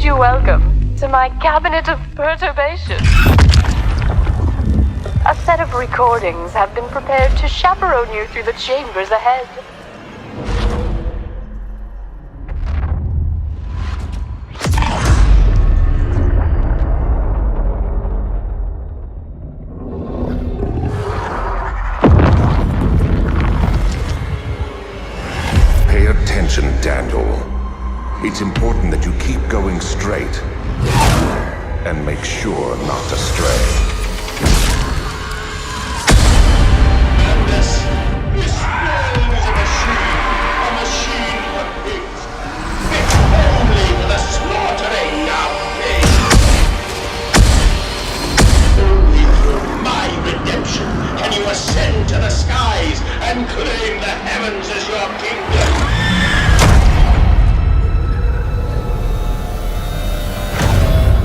bid you welcome to my cabinet of perturbation. A set of recordings have been prepared to chaperone you through the chambers ahead. Pay attention, Daniel. It's important that you keep going straight and make sure not to stray. And this world is a machine of pigs, fit only for the slaughtering of pigs. Only through my redemption can you ascend to the skies and claim the heavens as your kingdom.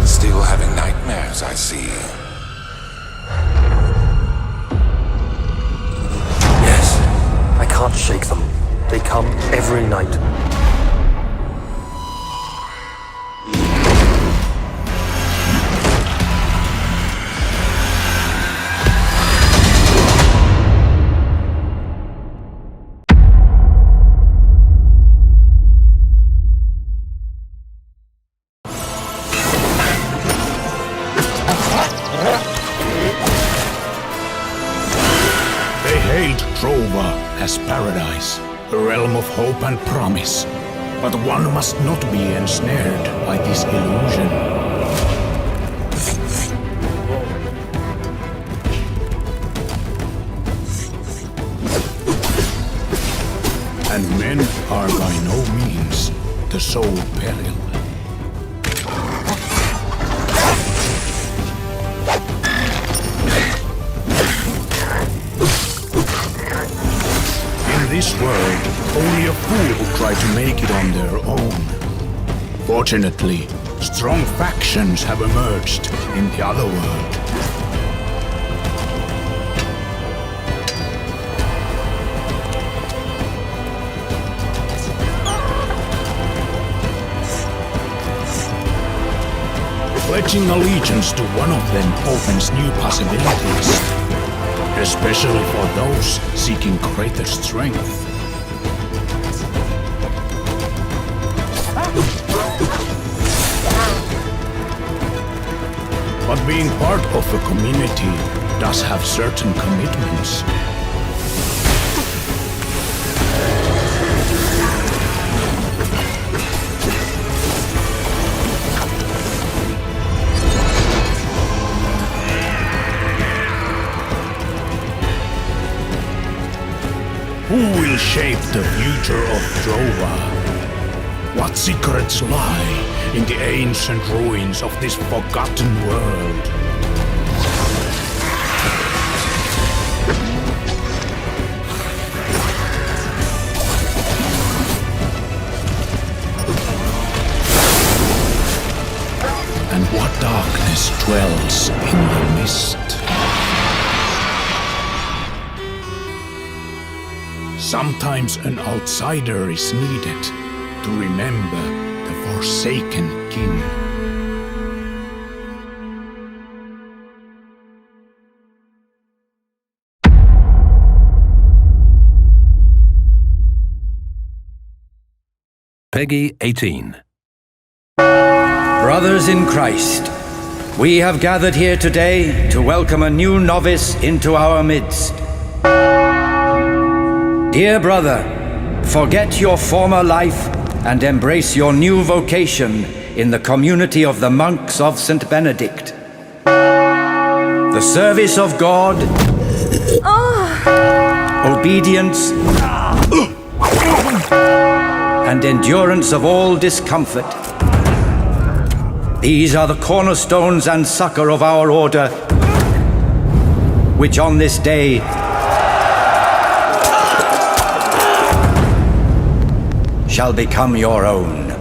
Still having nightmares, I see. Yes, I can't shake them. They come every night. Drova as paradise, a realm of hope and promise. But one must not be ensnared by this illusion. And men are by no means the sole peril. In this world, only a fool would try to make it on their own. Fortunately, strong factions have emerged in the other world. Pledging allegiance to one of them opens new possibilities. Especially for those seeking greater strength. But being part of a community does have certain commitments. Who will shape the future of Drova? What secrets lie in the ancient ruins of this forgotten world? And what darkness dwells in the mist? Sometimes an outsider is needed to remember the forsaken king. Peggy 18. Brothers in Christ, we have gathered here today to welcome a new novice into our midst. Dear brother, forget your former life and embrace your new vocation in the community of the monks of St. Benedict. The service of God, obedience, and endurance of all discomfort. These are the cornerstones and succor of our order, which on this day shall become your own.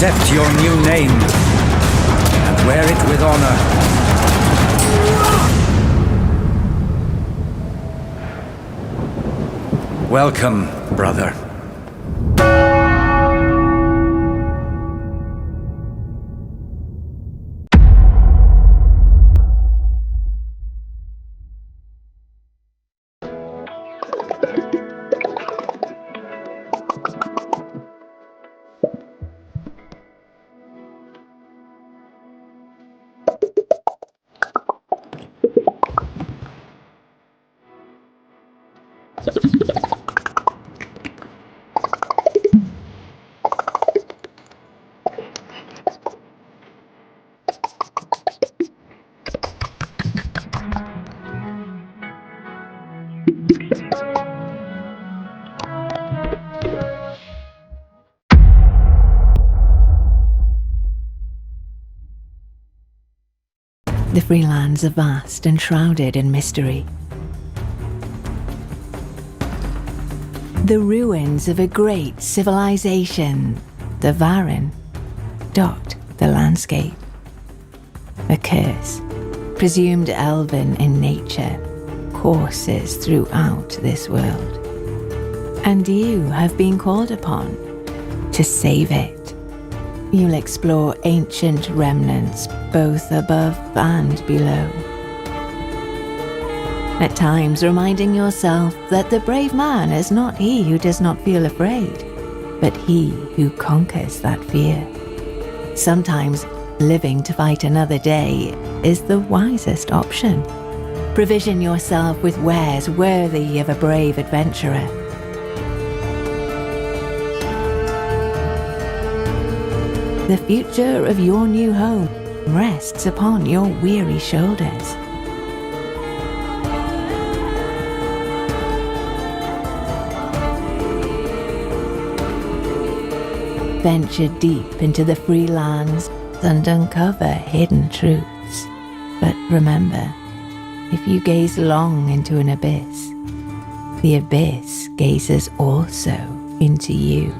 accept your new name and wear it with honor. Welcome, brother. The Freelands are vast and shrouded in mystery. The ruins of a great civilization, the Varen, dot the landscape. A curse, presumed elven in nature, courses throughout this world. And you have been called upon to save it. You'll explore ancient remnants both above and below. At times reminding yourself that the brave man is not he who does not feel afraid, but he who conquers that fear. Sometimes living to fight another day is the wisest option. Provision yourself with wares worthy of a brave adventurer. The future of your new home rests upon your weary shoulders. Venture deep into the free lands and uncover hidden truths. But remember, if you gaze long into an abyss, the abyss gazes also into you.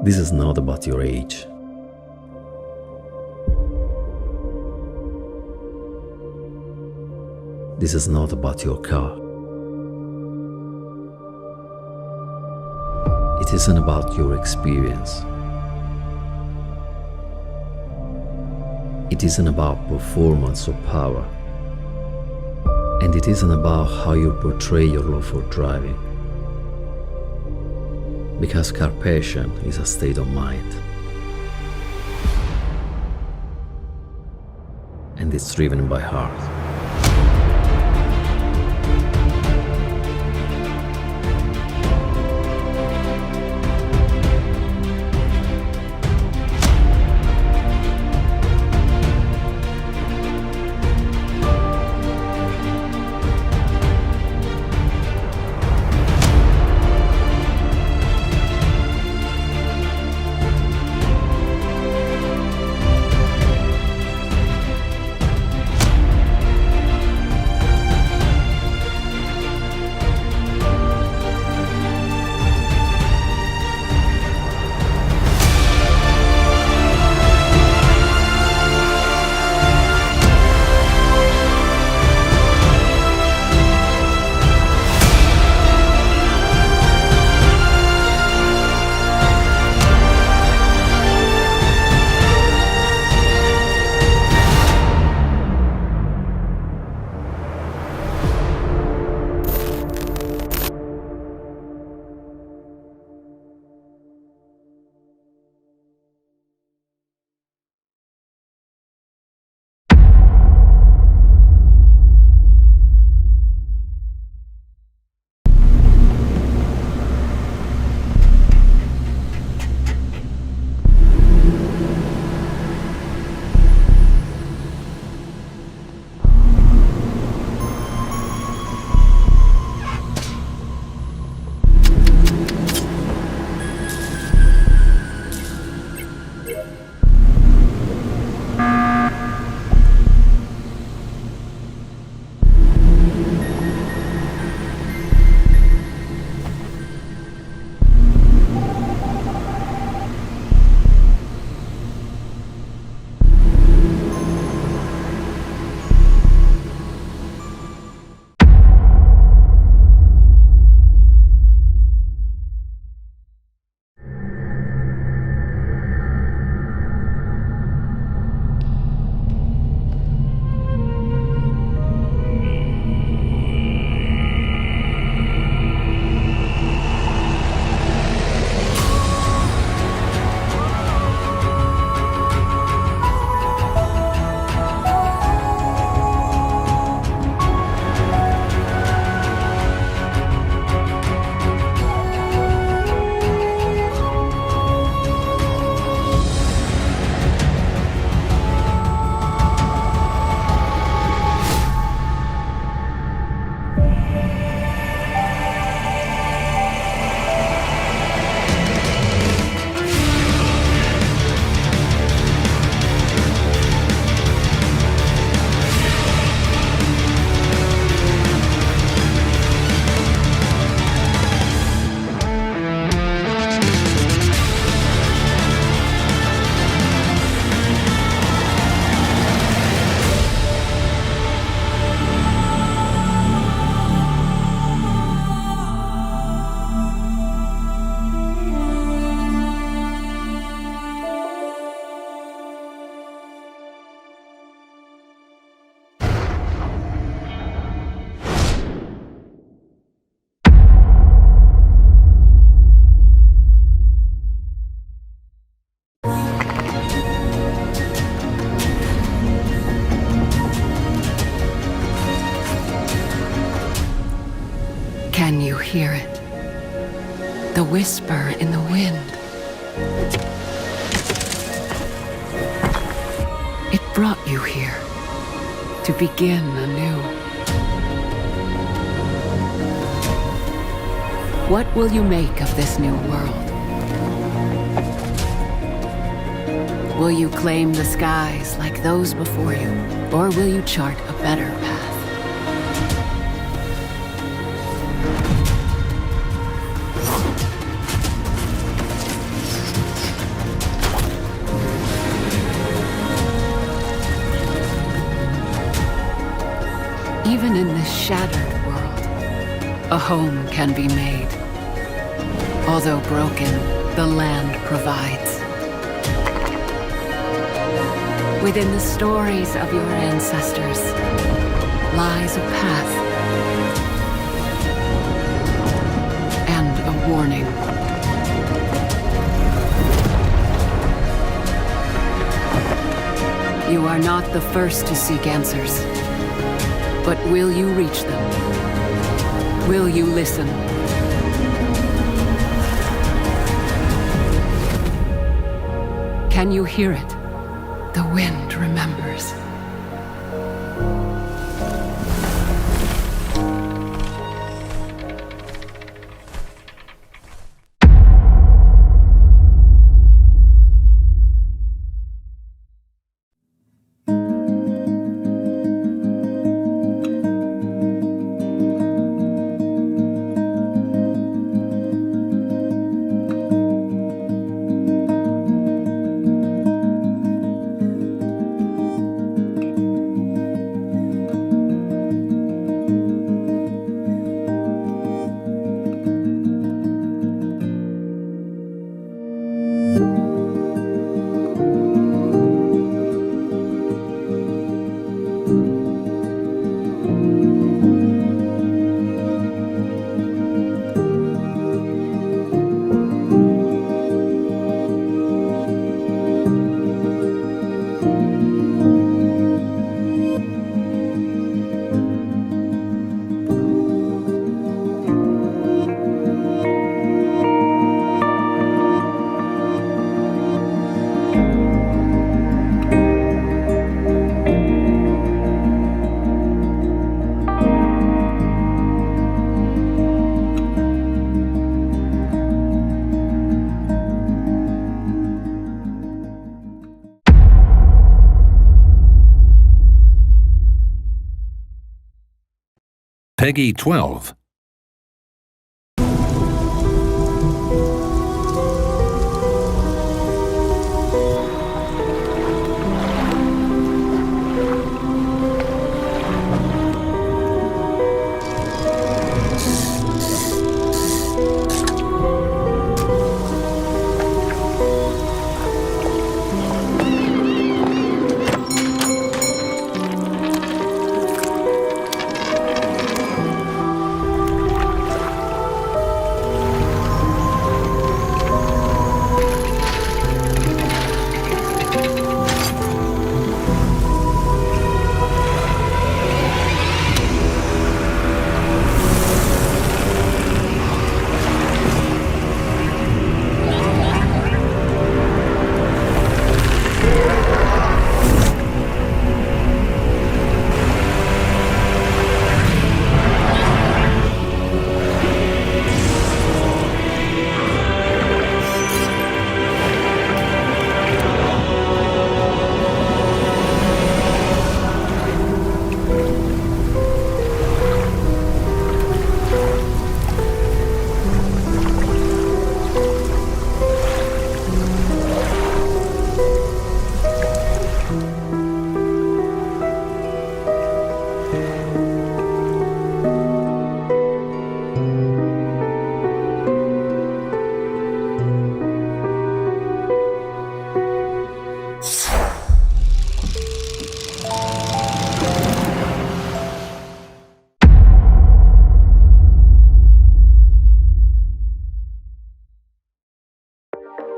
This is not about your age. This is not about your car. It isn't about your experience. It isn't about performance or power. And it isn't about how you portray your love for driving. Because car passion is a state of mind. And it's driven by heart. Can you hear it? The whisper in the wind. It brought you here to begin anew. What will you make of this new world? Will you claim the skies like those before you, or will you chart a better path? Even in this shattered world, a home can be made. Although broken, the land provides. Within the stories of your ancestors lies a path and a warning. You are not the first to seek answers, but will you reach them? Will you listen? Can you hear it? The wind remembers. Peggy 12.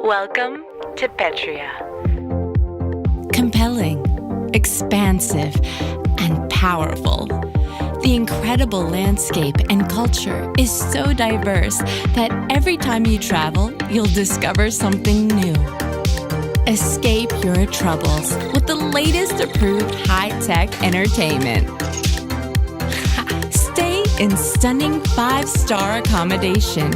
Welcome to Petria. Compelling, expansive, and powerful. The incredible landscape and culture is so diverse that every time you travel, you'll discover something new. Escape your troubles with the latest approved high-tech entertainment. Stay in stunning 5-star accommodation.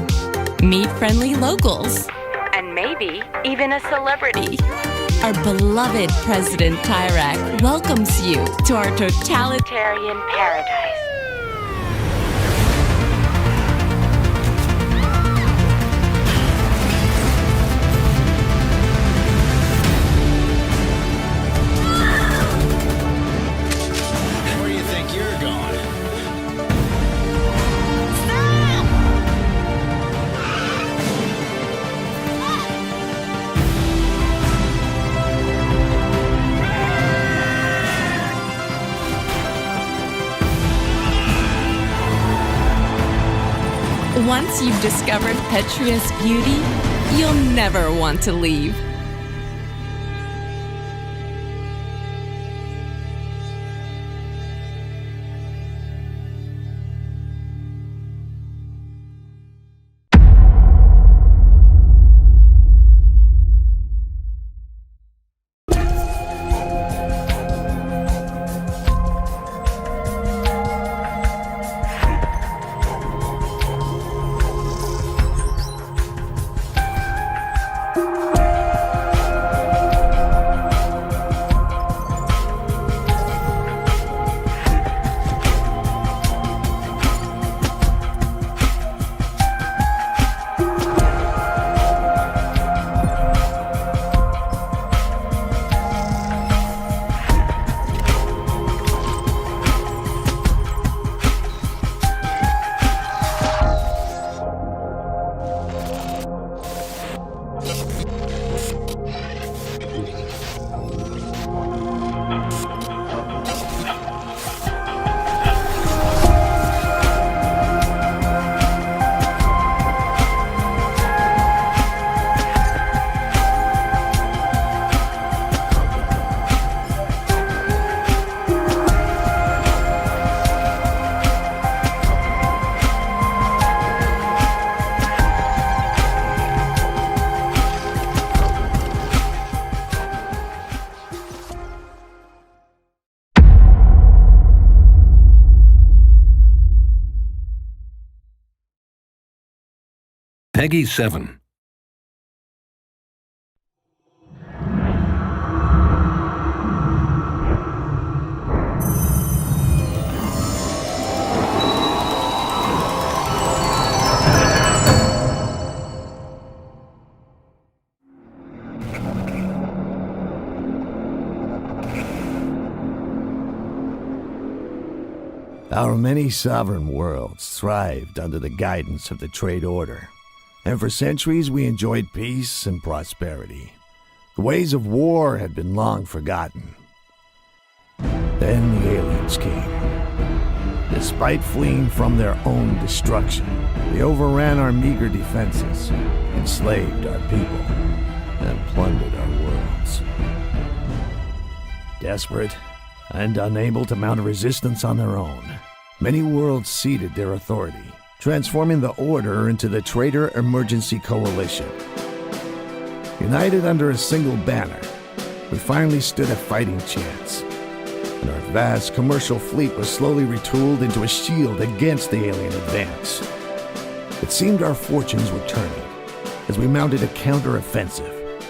Meet friendly locals. And maybe even a celebrity. Our beloved President Tyrak welcomes you to our totalitarian paradise. Where do you think you're going? once you've discovered Petria's beauty, you'll never want to leave. Peggy 7. Our many sovereign worlds thrived under the guidance of the trade order, and for centuries we enjoyed peace and prosperity. The ways of war had been long forgotten. Then the aliens came. Despite fleeing from their own destruction, they overran our meager defenses, enslaved our people, and plundered our worlds. Desperate and unable to mount a resistance on their own, many worlds ceded their authority, transforming the Order into the Traitor Emergency Coalition. United under a single banner, we finally stood a fighting chance, and our vast commercial fleet was slowly retooled into a shield against the alien advance. It seemed our fortunes were turning as we mounted a counter-offensive.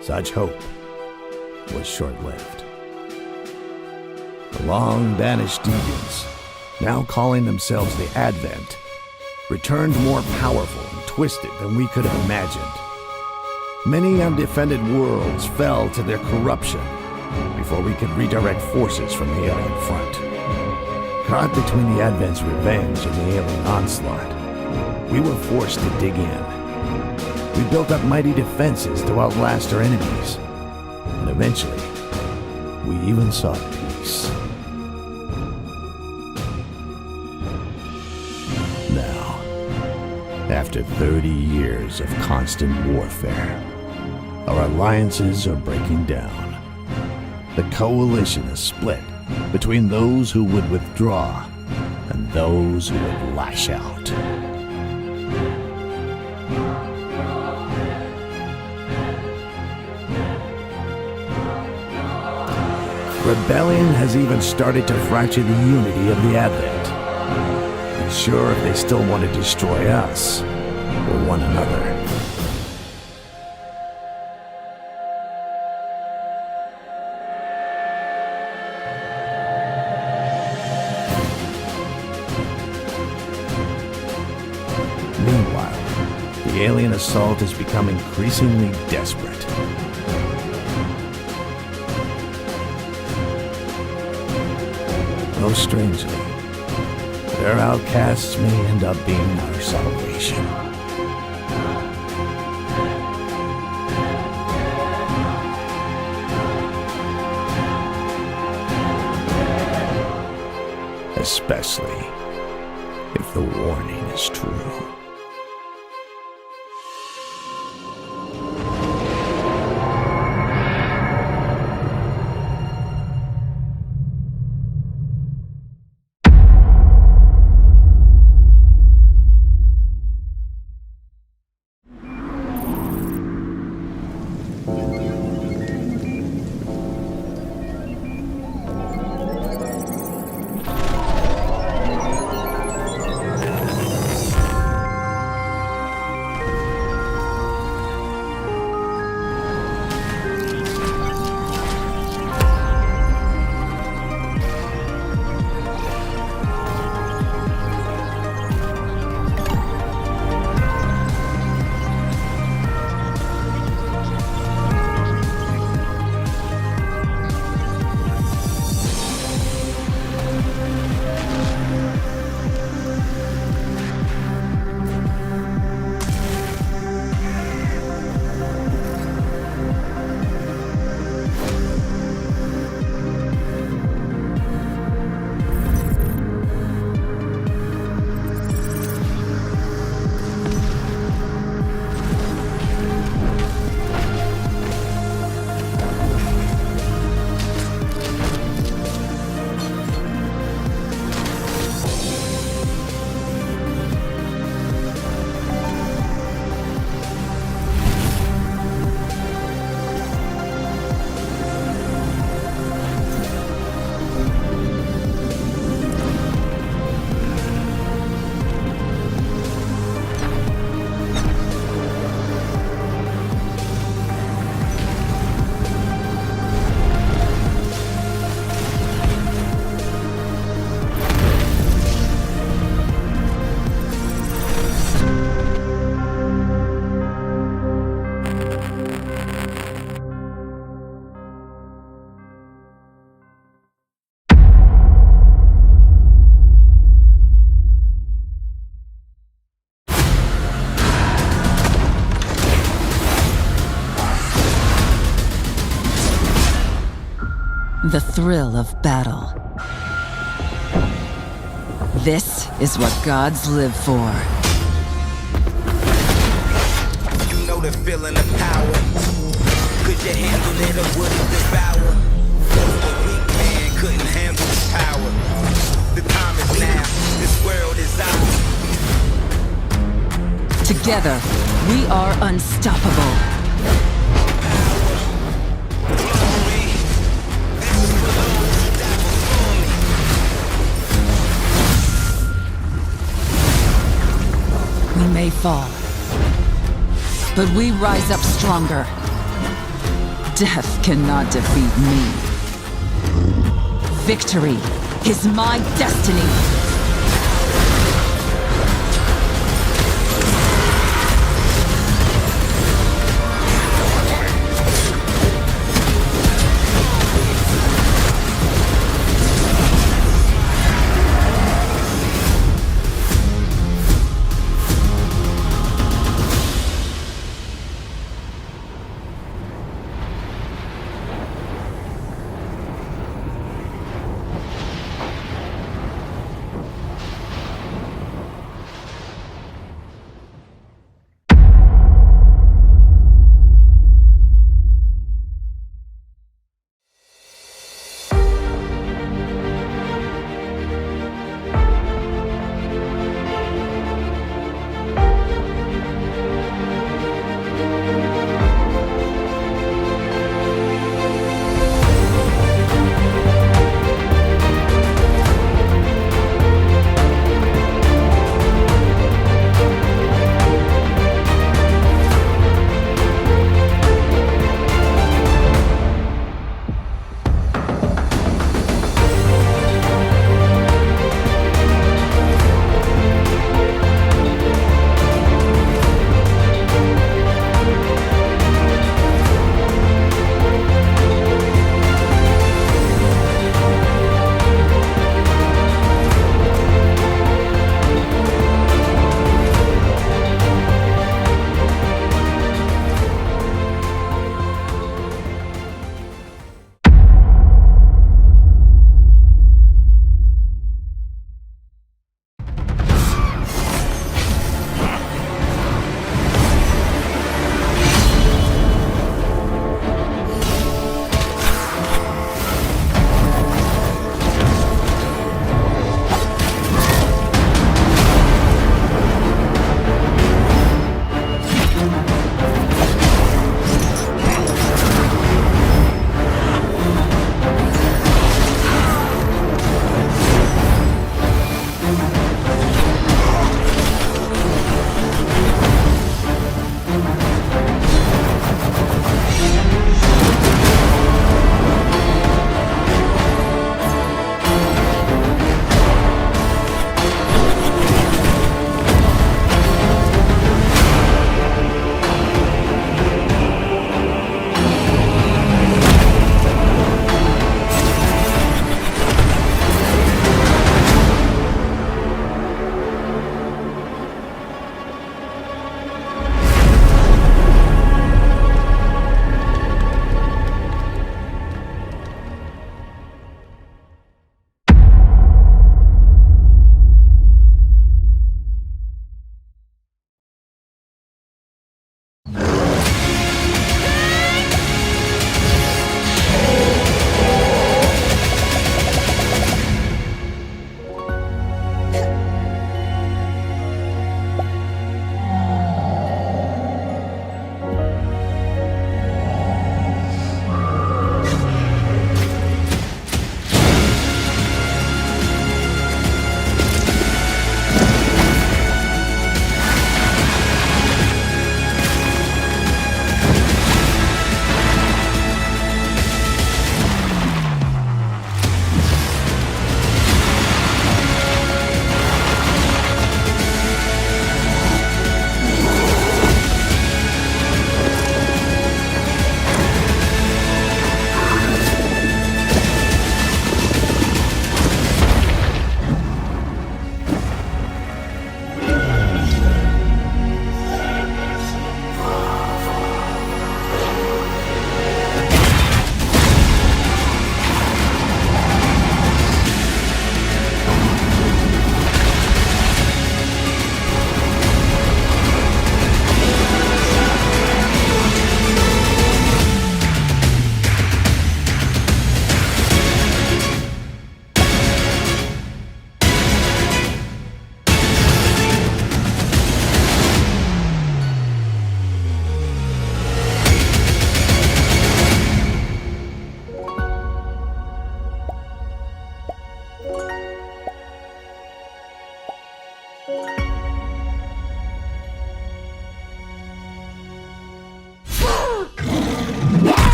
Such hope was short-lived. The long-banished deviants, now calling themselves the Advent, returned more powerful and twisted than we could have imagined. Many undefended worlds fell to their corruption before we could redirect forces from the alien front. Caught between the Advent's revenge and the alien onslaught, we were forced to dig in. We built up mighty defenses to outlast our enemies, and eventually, we even sought peace. Now, after 30 years of constant warfare, our alliances are breaking down. The coalition is split between those who would withdraw and those who would lash out. Rebellion has even started to fracture the unity of the Advent. Unsure if they still want to destroy us or one another. Meanwhile, the alien assault has become increasingly desperate. Most strangely, their outcasts may end up being our salvation. Especially if the warning is true. The thrill of battle. This is what gods live for. You know the feeling of power. Could you handle it or would it devour? A weak man couldn't handle the power. The time is now. This world is ours. Together, we are unstoppable. We may fall, but we rise up stronger. Death cannot defeat me. Victory is my destiny.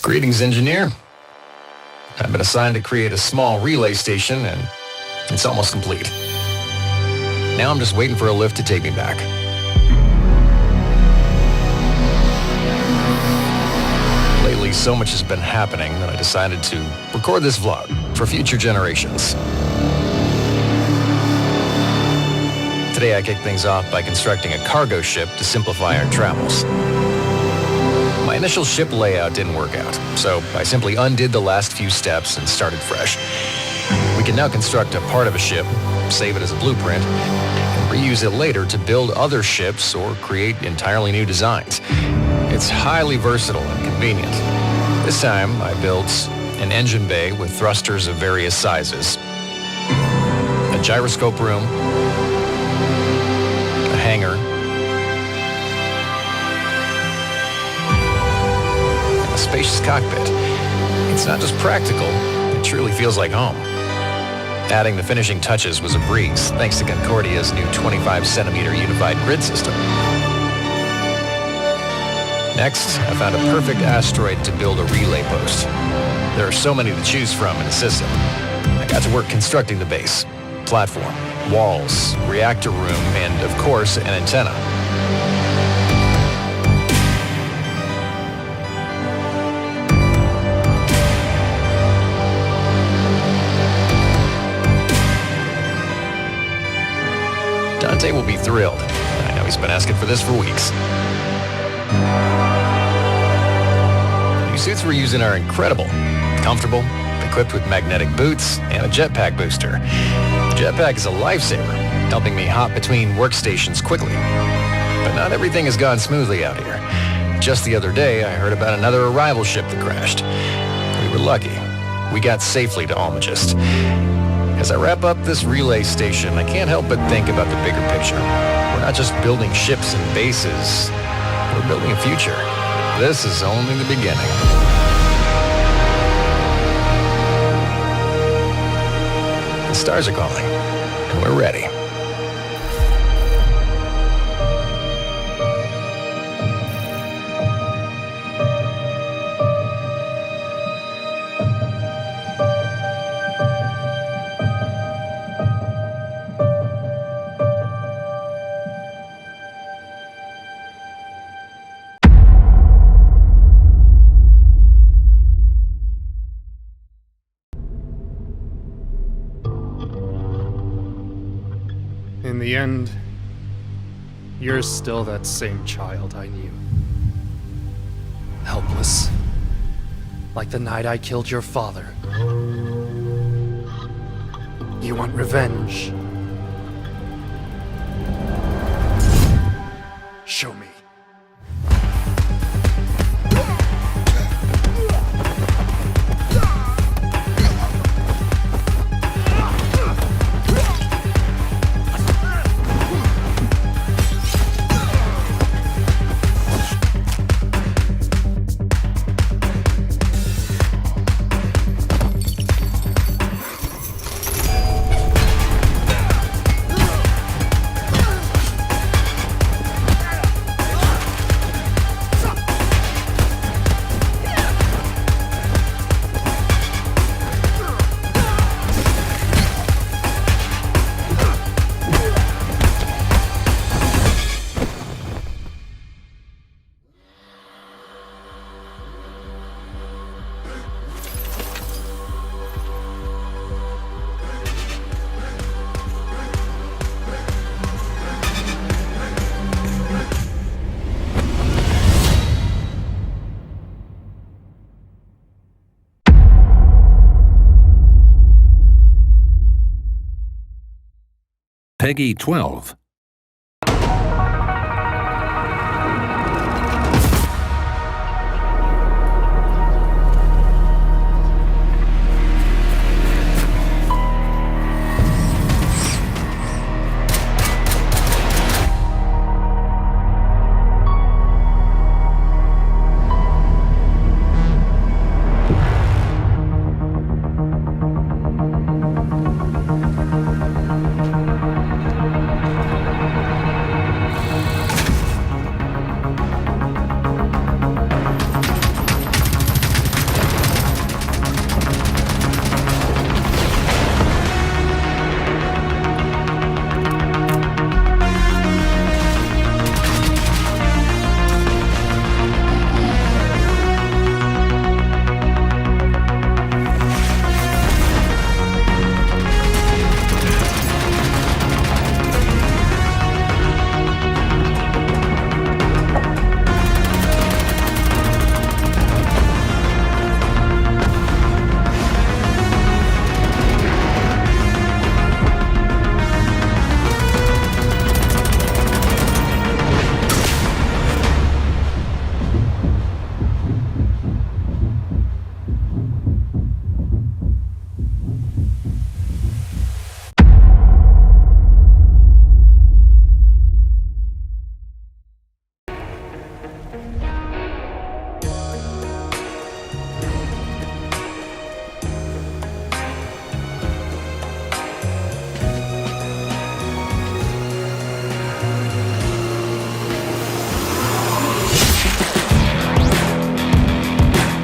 Greetings, engineer. I've been assigned to create a small relay station, and it's almost complete. Now I'm just waiting for a lift to take me back. Lately, so much has been happening that I decided to record this vlog for future generations. Today I kick things off by constructing a cargo ship to simplify our travels. My initial ship layout didn't work out, so I simply undid the last few steps and started fresh. We can now construct a part of a ship, save it as a blueprint, and reuse it later to build other ships or create entirely new designs. It's highly versatile and convenient. This time I built an engine bay with thrusters of various sizes, a gyroscope room, a hangar, spacious cockpit. It's not just practical, it truly feels like home. Adding the finishing touches was a breeze, thanks to Concordia's new 25-centimeter unified grid system. Next, I found a perfect asteroid to build a relay post. There are so many to choose from in the system. I got to work constructing the base, platform, walls, reactor room, and of course, an antenna. Dante will be thrilled. I know he's been asking for this for weeks. The new suits we're using are incredible. Comfortable, equipped with magnetic boots, and a jetpack booster. The jetpack is a lifesaver, helping me hop between workstations quickly. But not everything has gone smoothly out here. Just the other day, I heard about another arrival ship that crashed. We were lucky. We got safely to Almagist. As I wrap up this relay station, I can't help but think about the bigger picture. We're not just building ships and bases, we're building a future. This is only the beginning. The stars are calling, and we're ready. In the end, you're still that same child I knew. Helpless. Like the night I killed your father. You want revenge? Show me. Peggy 12.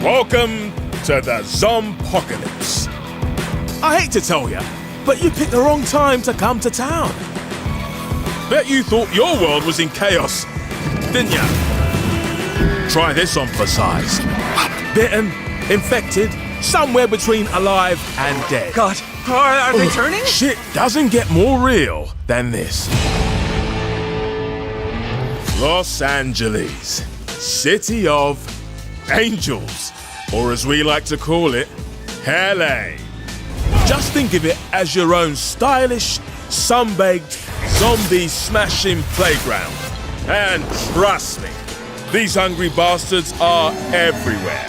Welcome to the Zompocalypse. I hate to tell you, but you picked the wrong time to come to town. Bet you thought your world was in chaos, didn't ya? Try this on for size. Bitten, infected, somewhere between alive and dead. God, are they turning? Shit doesn't get more real than this. Los Angeles, City of Angels, or as we like to call it, LA. Just think of it as your own stylish, sun-baked, zombie-smashing playground. And trust me, these hungry bastards are everywhere.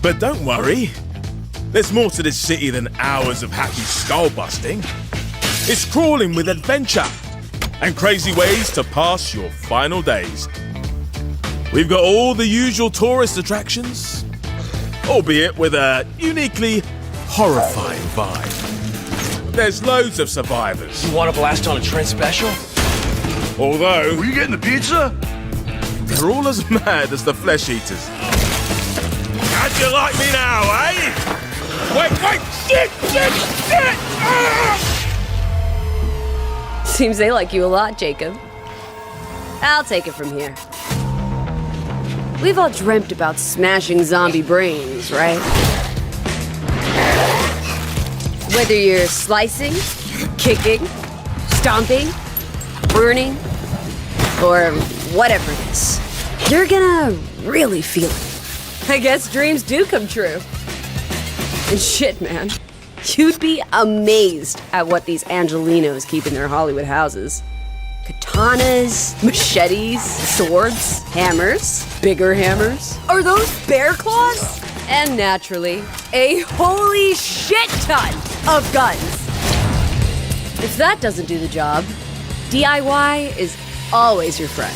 But don't worry, there's more to this city than hours of happy skull-busting. It's crawling with adventure and crazy ways to pass your final days. We've got all the usual tourist attractions, albeit with a uniquely horrifying vibe. There's loads of survivors. You want to blast on a Trent special? Although... Were you getting the pizza? They're all as mad as the flesh eaters. How'd you like me now, eh? Wait, shit! Ah! Seems they like you a lot, Jacob. I'll take it from here. We've all dreamt about smashing zombie brains, right? Whether you're slicing, kicking, stomping, burning, or whatever it is, you're gonna really feel it. I guess dreams do come true. And shit, man. You'd be amazed at what these Angelinos keep in their Hollywood houses. Katanas, machetes, swords, hammers, bigger hammers. Are those bear claws? And naturally, a holy shit ton of guns. If that doesn't do the job, DIY is always your friend.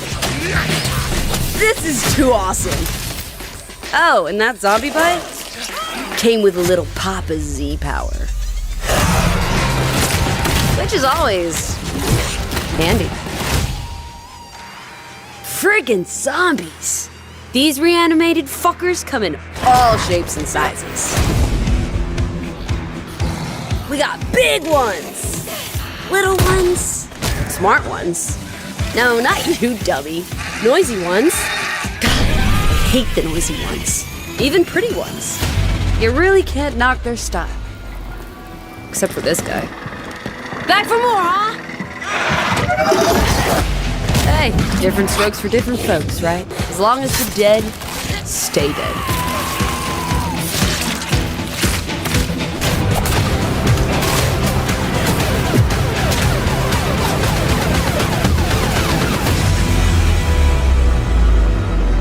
This is too awesome. Oh, and that zombie bite came with a little Papa Z power. Which is always handy. Friggin' zombies! These reanimated fuckers come in all shapes and sizes. We got big ones, little ones, smart ones. No, not you, dummy. Noisy ones. God, I hate the noisy ones. Even pretty ones. You really can't knock their style. Except for this guy. Back for more, huh? Hey, different strokes for different folks, right? As long as the dead stay dead.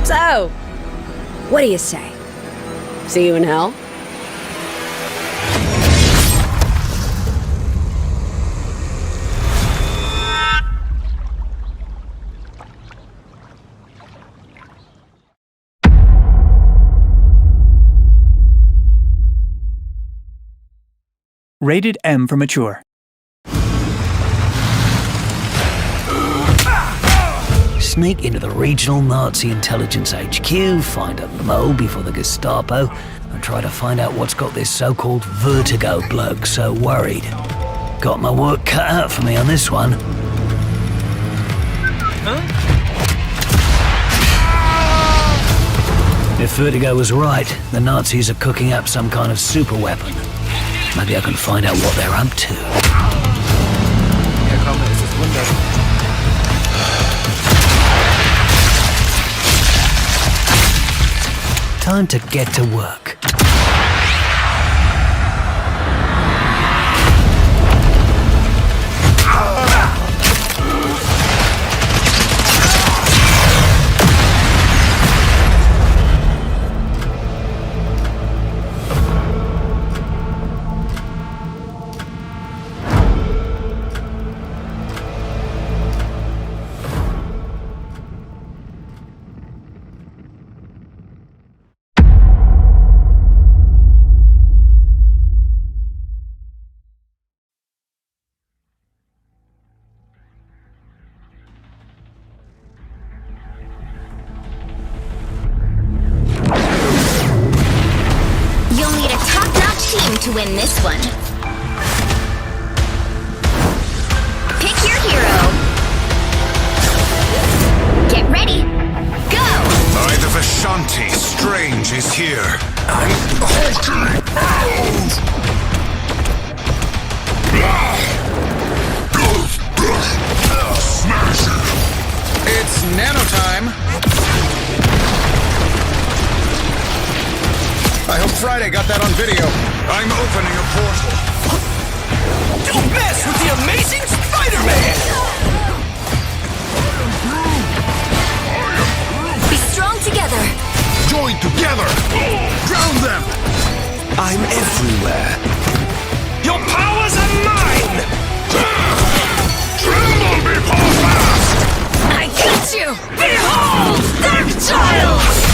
So, what do you say? See you in hell? Rated M for mature. Sneak into the regional Nazi intelligence HQ, find a Mo before the Gestapo, and try to find out what's got this so-called vertigo bloke so worried. Got my work cut out for me on this one. If Vertigo was right, the Nazis are cooking up some kind of super weapon. Maybe I can find out what they're up to. Ja, komm, es ist wunderbar. Time to get to work. to win this one. Pick your hero. Get ready. Go! By the Vishanti, Strange is here. I'm halting. Smash it! It's nano time. I hope Friday got that on video. I'm opening a portal. Don't mess with the amazing Spider-Man! Be strong together. Join together! Drown them! I'm everywhere. Your powers are mine! Tremble before fast! I got you! Behold, Dark Child!